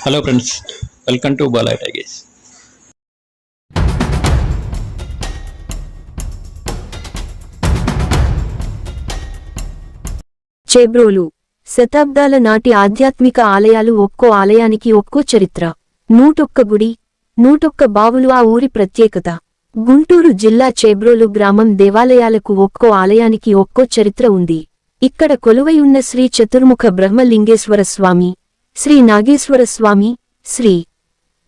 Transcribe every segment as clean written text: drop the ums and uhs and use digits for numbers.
Hello friends, welcome to Balai Tigers. Chebrolu శతాబ్దాల నాటి ఆధ్యాత్మిక ఆలయాలు. ఒక్కో ఆలయానికి ఒక్కో చరిత్ర. 101 గుడి, 101 బావులు ఆ ఊరి ప్రత్యేకత. గుంటూరు జిల్లా చేబ్రోలు గ్రామం దేవాలయాలకు ఒక్కో ఆలయానికి ఒక్కో చరిత్ర ఉంది. ఇక్కడ కొలువై ఉన్న శ్రీ చతుర్ముఖ బ్రహ్మలింగేశ్వర స్వామి, శ్రీ నాగేశ్వర స్వామి, శ్రీ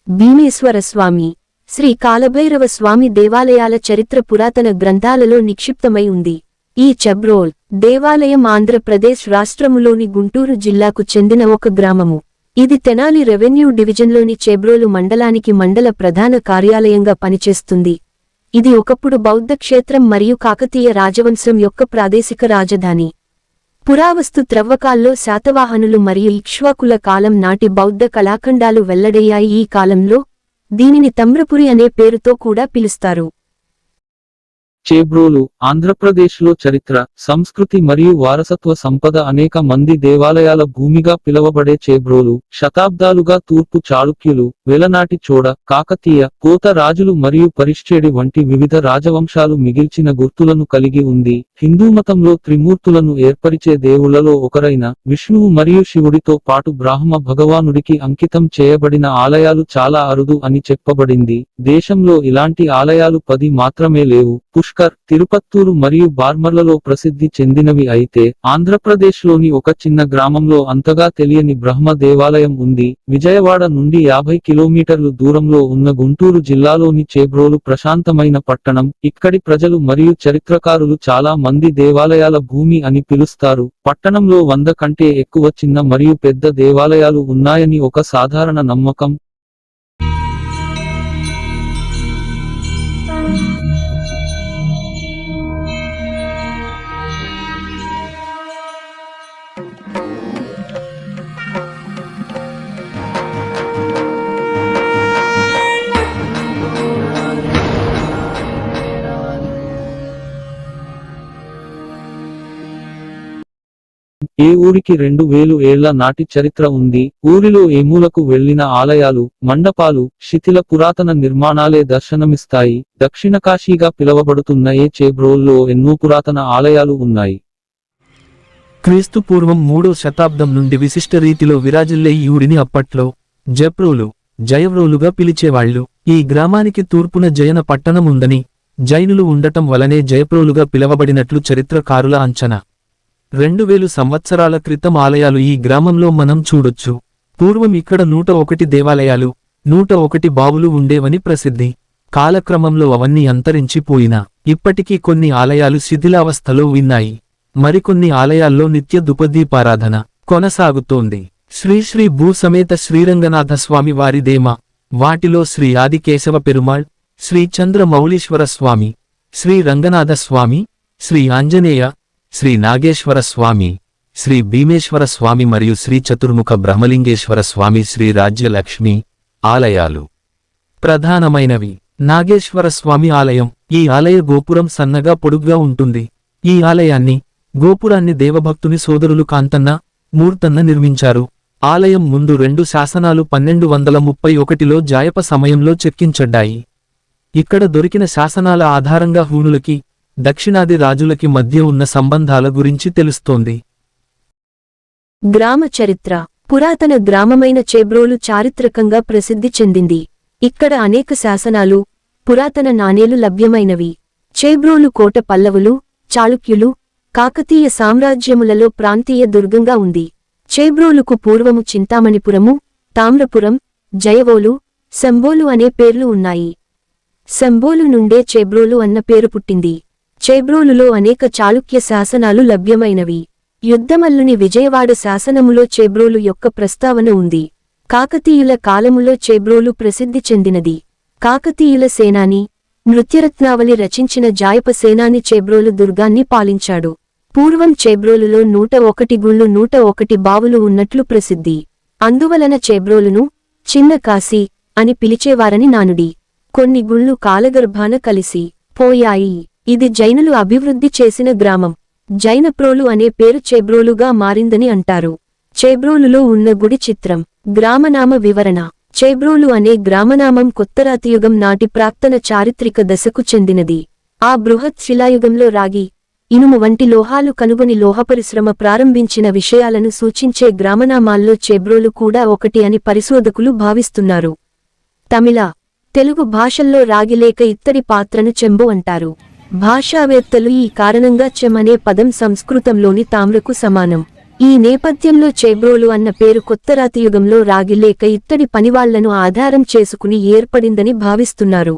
భీమేశ్వర స్వామి, శ్రీ కాలభైరవ స్వామి దేవాలయాల చరిత్ర పురాతన గ్రంథాలలో నిక్షిప్తమై ఉంది. ఈ చేబ్రోల్ దేవాలయం ఆంధ్రప్రదేశ్ రాష్ట్రములోని గుంటూరు జిల్లాకు చెందిన ఒక గ్రామము. ఇది తెనాలి రెవెన్యూ డివిజన్లోని చేబ్రోలు మండలానికి మండల ప్రధాన కార్యాలయంగా పనిచేస్తుంది. ఇది ఒకప్పుడు బౌద్ధ క్షేత్రం మరియు కాకతీయ రాజవంశం యొక్క ప్రాదేశిక రాజధాని. పురావస్తు త్రవ్వకాల్లో శాతవాహనులు మరియు ఇక్ష్వాకుల కాలం నాటి బౌద్ధ కళాఖండాలు వెల్లడయ్యాయి. ఈ కాలంలో దీనిని తమ్రపురి అనే పేరుతో కూడా పిలుస్తారు. చేబ్రోలు ఆంధ్రప్రదేశ్లో చరిత్ర, సంస్కృతి మరియు వారసత్వ సంపద అనేక మంది దేవాలయాల భూమిగా పిలవబడే చేబ్రోలు శతాబ్దాలుగా తూర్పు చాళుక్యులు, వెలనాటి చోడ, కాకతీయ, కోత రాజులు మరియు పరిష్చేడి వంటి వివిధ రాజవంశాలు మిగిల్చిన గుర్తులను కలిగి ఉంది. హిందూమతంలో త్రిమూర్తులను ఏర్పరిచే దేవుళ్లలో ఒకరైన విష్ణువు మరియు శివుడితో పాటు బ్రాహ్మ భగవానుడికి అంకితం చేయబడిన ఆలయాలు చాలా అరుదు అని చెప్పబడింది. దేశంలో ఇలాంటి ఆలయాలు 10 మాత్రమే లేవు. పుష్కర్, తిరుపత్తూరు మరియు బార్మర్లలో ప్రసిద్ధి చెందినవి అయితే, ఆంధ్రప్రదేశ్లోని ఒక చిన్న గ్రామంలో అంతగా తెలియని బ్రహ్మ దేవాలయం ఉంది. విజయవాడ నుండి 50 కిలోమీటర్లు దూరంలో ఉన్న గుంటూరు జిల్లాలోని చేబ్రోలు ప్రశాంతమైన పట్టణం. ఇక్కడి ప్రజలు మరియు చరిత్రకారులు చాలా మంది దేవాలయాల భూమి అని పిలుస్తారు. పట్టణంలో 100 కంటే ఎక్కువ చిన్న మరియు పెద్ద దేవాలయాలు ఉన్నాయని ఒక సాధారణ నమ్మకం. ఏ ఊరికి 2000 ఏళ్ల నాటి చరిత్ర ఉంది. ఊరిలో ఏ మూలకు వెళ్లిన ఆలయాలు, మండపాలు, శిథిల పురాతన నిర్మాణాలే దర్శనమిస్తాయి. దక్షిణ కాశీగా పిలవబడుతున్న ఏ చేబ్రోల్లో ఎన్నో పురాతన ఆలయాలు ఉన్నాయి. క్రీస్తు పూర్వం 3వ శతాబ్దం నుండి విశిష్ట రీతిలో విరాజిల్లే ఈ ఊరిని అప్పట్లో జెబ్రోలు, జయవ్రోలుగా పిలిచేవాళ్లు. ఈ గ్రామానికి తూర్పున జయన పట్టణం ఉందని, జైనులు ఉండటం వలనే జయప్రోలుగా పిలవబడినట్లు చరిత్రకారుల అంచనా. 2000 సంవత్సరాల క్రితం ఆలయాలు ఈ గ్రామంలో మనం చూడొచ్చు. పూర్వం ఇక్కడ 101 దేవాలయాలు, 101 బావులు ఉండేవని ప్రసిద్ధి. కాలక్రమంలో అవన్నీ అంతరించిపోయినా ఇప్పటికీ కొన్ని ఆలయాలు శిథిలావస్థలో ఉన్నాయి. మరికొన్ని ఆలయాల్లో నిత్య ధూపదీపారాధన కొనసాగుతోంది. శ్రీ భూసమేత శ్రీరంగనాథ స్వామి వారిదేమ. వాటిలో శ్రీ ఆదికేశవ పెరుమాళ్, శ్రీ చంద్ర మౌళీశ్వర స్వామి, శ్రీ రంగనాథ స్వామి, శ్రీ ఆంజనేయ, శ్రీ నాగేశ్వర స్వామి, శ్రీ భీమేశ్వర స్వామి మరియు శ్రీ చతుర్ముఖ బ్రహ్మలింగేశ్వర స్వామి శ్రీ రాజ్యలక్ష్మి ఆలయాలు ప్రధానమైనవి. నాగేశ్వర స్వామి ఆలయం. ఈ ఆలయ గోపురం సన్నగా పొడుగ్గా ఉంటుంది. ఈ ఆలయాన్ని, గోపురాన్ని దేవభక్తుని సోదరులు కాంతన్న, మూర్తన్న నిర్మించారు. ఆలయం ముందు 2 శాసనాలు 1231లో జాయప సమయంలో చెక్కించడ్డాయి. ఇక్కడ దొరికిన శాసనాల ఆధారంగా హూణులకి, దక్షిణాది రాజులకి మధ్య ఉన్న సంబంధాల గురించి తెలుస్తోంది. గ్రామ చరిత్ర. పురాతన గ్రామమైన చేబ్రోలు చారిత్రకంగా ప్రసిద్ధి చెందింది. ఇక్కడ అనేక శాసనాలు, పురాతన నాణేలు లభ్యమైనవి. చేబ్రోలు కోట పల్లవులు, చాళుక్యులు, కాకతీయ సామ్రాజ్యములలో ప్రాంతీయ దుర్గంగా ఉంది. చేబ్రోలుకు పూర్వము చింతామణిపురము, తామ్రపురం, జయవోలు, శంబోలు అనే పేర్లు ఉన్నాయి. శంబోలు నుండే చేబ్రోలు అన్న పేరు పుట్టింది. చేబ్రోలులో అనేక చాళుక్య శాసనాలు లభ్యమైనవి. యుద్ధమల్లుని విజయవాడ శాసనములో చేబ్రోలు యొక్క ప్రస్తావన ఉంది. కాకతీయుల కాలములో చేబ్రోలు ప్రసిద్ధి చెందినది. కాకతీయుల సేనాని, నృత్యరత్నావళి రచించిన జాయప సేనాని చేబ్రోలు దుర్గాన్ని పాలించాడు. పూర్వం చేబ్రోలులో 101 గుళ్ళు, 101 బావులు ఉన్నట్లు ప్రసిద్ధి. అందువలన చేబ్రోలును చిన్న కాశీ అని పిలిచేవారని నానుడి. కొన్ని గుళ్ళు కాలగర్భాన కలిసి పోయాయి. ఇది జైనులు అభివృద్ధి చేసిన గ్రామం. జైనప్రోలు అనే పేరు చేబ్రోలుగా మారిందని అంటారు. చేబ్రోలులో ఉన్న గుడి చిత్రం గ్రామనామ వివరణ. చేబ్రోలు అనే గ్రామనామం కొత్తరాతియుగం నాటి ప్రాక్తన చారిత్రక దశకు చెందినది. ఆ బృహత్ శిలాయుగంలో రాగి, ఇనుము వంటి లోహాలు కనుగొని లోహపరిశ్రమ ప్రారంభించిన విషయాలను సూచించే గ్రామనామాల్లో చేబ్రోలు కూడా ఒకటి అని పరిశోధకులు భావిస్తున్నారు. తమిళ, తెలుగు భాషల్లో రాగి లేక ఇత్తడి పాత్రను చెంబు అంటారు. భాషావేత్తలు ఈ కారణంగా చెం అనే పదం సంస్కృతంలోని తామ్రకు సమానం. ఈ నేపథ్యంలో చేబ్రోలు అన్న పేరు కొత్తరాతియుగంలో రాగి లేక ఇత్తడి పనివాళ్లను ఆధారం చేసుకుని ఏర్పడిందని భావిస్తున్నారు.